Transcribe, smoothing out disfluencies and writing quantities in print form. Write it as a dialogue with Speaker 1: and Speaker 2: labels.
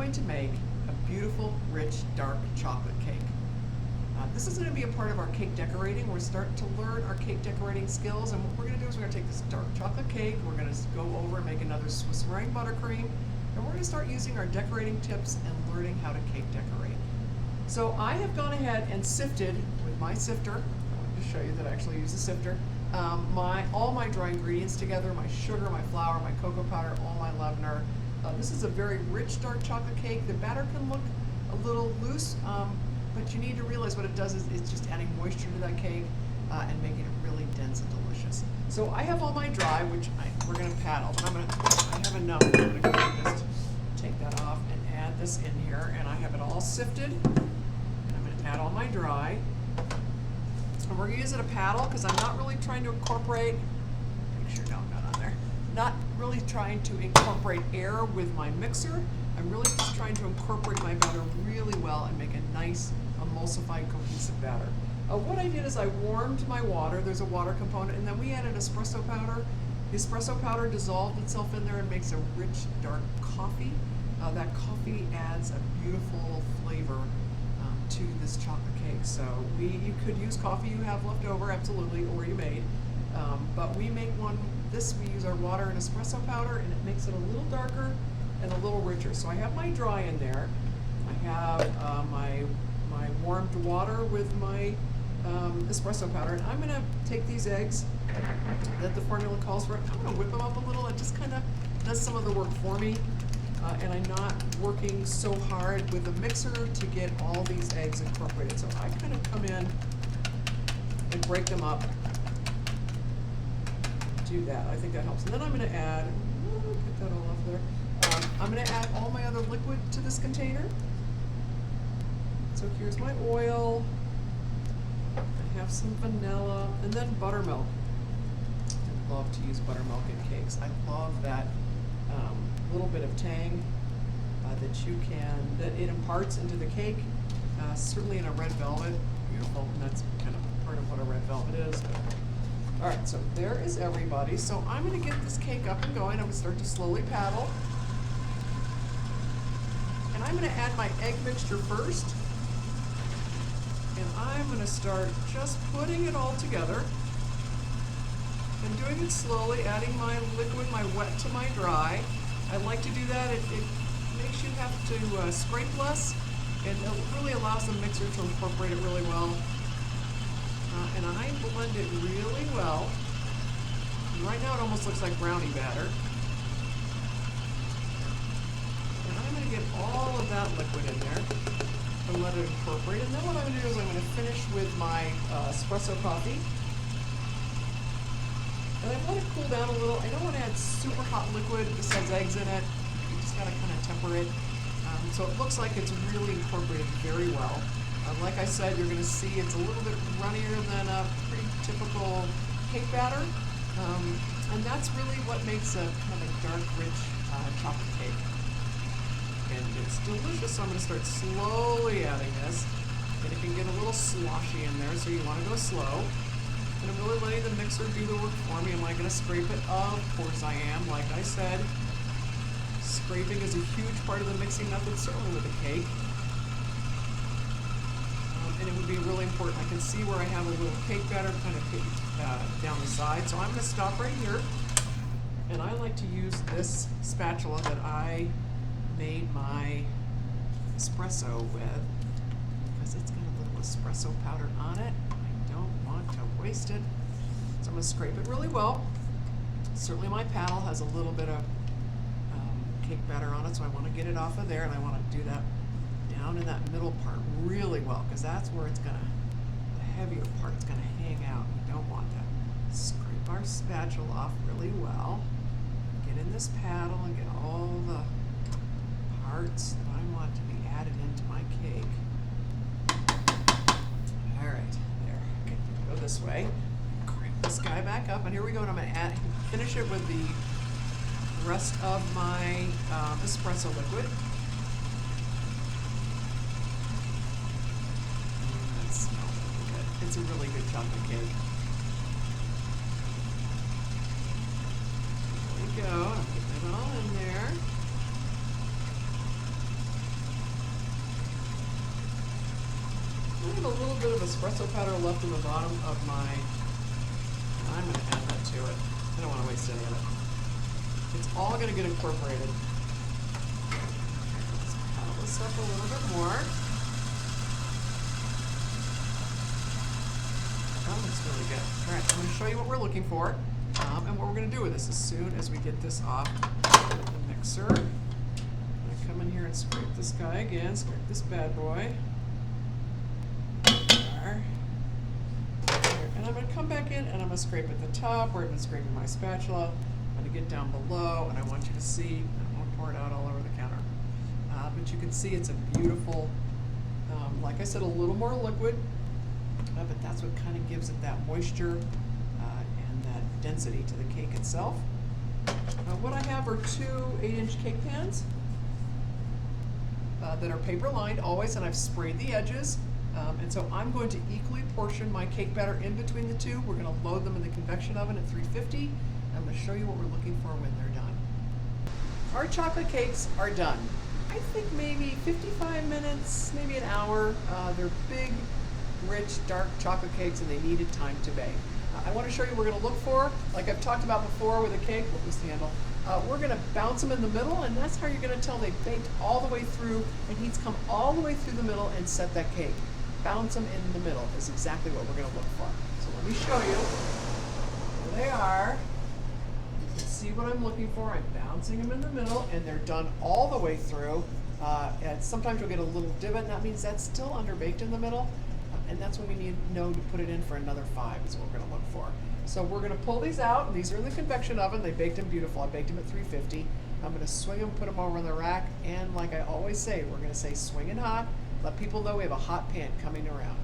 Speaker 1: going to make a beautiful, rich, dark chocolate cake. This is going to be a part of our cake decorating. We're starting to learn our cake decorating skills, and what we're going to do is we're going to take this dark chocolate cake, we're going to go over and make another Swiss meringue buttercream, and we're going to start using our decorating tips and learning how to cake decorate. So I have gone ahead and sifted with my sifter. I wanted to show you that I actually use a sifter. All my dry ingredients together, my sugar, my flour, my cocoa powder, all my leavener. This is a very rich dark chocolate cake. The batter can look a little loose, but you need to realize what it does is it's just adding moisture to that cake and making it really dense and delicious. So I have all my dry, which we're going to paddle, but I have enough. I'm going to go ahead and just take that off and add this in here, and I have it all sifted. And I'm going to add all my dry. And we're going to use it a paddle because I'm not really trying to incorporate, make sure don't got on there, not really trying to incorporate air with my mixer. I'm really just trying to incorporate my batter really well and make a nice emulsified cohesive batter. What I did is I warmed my water, there's a water component, and then we added espresso powder. The espresso powder dissolved itself in there and makes a rich dark coffee. That coffee adds a beautiful flavor to this chocolate cake. So you could use coffee you have left over, absolutely, or you made. But we make we use our water and espresso powder, and it makes it a little darker and a little richer. So I have my dry in there. I have my warmed water with my espresso powder, and I'm gonna take these eggs that the formula calls for. I'm gonna whip them up a little. It just kind of does some of the work for me. And I'm not working so hard with the mixer to get all these eggs incorporated. So I kind of come in and break them up. Do that. I think that helps. And then I'm going to add, get that all off there. I'm going to add all my other liquid to this container. So here's my oil. I have some vanilla, and then buttermilk. I love to use buttermilk in cakes. I love that little bit of tang that it imparts into the cake. Certainly in a red velvet, beautiful, and that's kind of part of what a red velvet is. All right, so there is everybody. So I'm going to get this cake up and going. I'm going to start to slowly paddle. And I'm going to add my egg mixture first. And I'm going to start just putting it all together. And doing it slowly, adding my liquid, my wet to my dry. I like to do that. It makes you have to scrape less, and it really allows the mixer to incorporate it really well. And I blend it really well. And right now it almost looks like brownie batter. And I'm going to get all of that liquid in there and let it incorporate. And then what I'm going to do is I'm going to finish with my espresso coffee. And I've let it cool down a little. I don't want to add super hot liquid. This has eggs in it. You just got to kind of temper it. So it looks like it's really incorporated very well. Like I said, you're going to see it's a little bit runnier than a pretty typical cake batter. And that's really what makes a kind of a dark, rich chocolate cake. And it's delicious, so I'm going to start slowly adding this. And it can get a little sloshy in there, so you want to go slow. And I'm really letting the mixer do the work for me. Am I going to scrape it? Of course I am. Like I said, scraping is a huge part of the mixing method, certainly with a cake. And it would be really important. I can see where I have a little cake batter kind of down the side. So I'm going to stop right here. And I like to use this spatula that I made my espresso with, because it's got a little espresso powder on it. I don't want to waste it. So I'm going to scrape it really well. Certainly my paddle has a little bit of cake batter on it, so I want to get it off of there, and I want to do that down in that middle part really well, because that's where it's going to, the heavier part is going to hang out. We don't want that. Scrape our spatula off really well. Get in this paddle and get all the parts that I want to be added into my cake. All right, there. Okay, go this way. Crank this guy back up, and here we go. And I'm going to finish it with the rest of my espresso liquid. That smells really good. It's a really good chocolate cake. There we go. I'm putting it all in there. little bit of espresso powder left in the bottom of my, I'm going to add that to it. I don't want to waste any of it. It's all going to get incorporated. Let's pile this up a little bit more. That looks really good. All right, I'm going to show you what we're looking for and what we're going to do with this as soon as we get this off the mixer. I'm going to come in here and scrape this guy again, scrape this bad boy. There. And I'm going to come back in and I'm going to scrape at the top where I've been scraping my spatula. I'm going to get down below and I want you to see, I don't want to pour it out all over the counter, but you can see it's a beautiful, like I said, a little more liquid. But that's what kind of gives it that moisture and that density to the cake itself. What I have are two 8-inch cake pans that are paper lined always, and I've sprayed the edges. And so I'm going to equally portion my cake batter in between the two. We're going to load them in the convection oven at 350. I'm going to show you what we're looking for when they're done. Our chocolate cakes are done. I think maybe 55 minutes, maybe an hour. They're big, rich, dark chocolate cakes, and they needed time to bake. I want to show you what we're going to look for. Like I've talked about before with a cake, what was the handle? We're going to bounce them in the middle, and that's how you're going to tell they baked all the way through, and heat's come all the way through the middle and set that cake. Bounce them in the middle is exactly what we're going to look for. So let me show you. There they are. You can see what I'm looking for. I'm bouncing them in the middle, and they're done all the way through. And sometimes you'll get a little divot, and that means that's still underbaked in the middle. And that's when we need to know to put it in for another 5 is what we're going to look for. So we're going to pull these out. These are in the convection oven. They baked them beautiful. I baked them at 350. I'm going to swing them, put them over on the rack, and like I always say, we're going to say swinging hot. Let people know we have a hot pan coming around.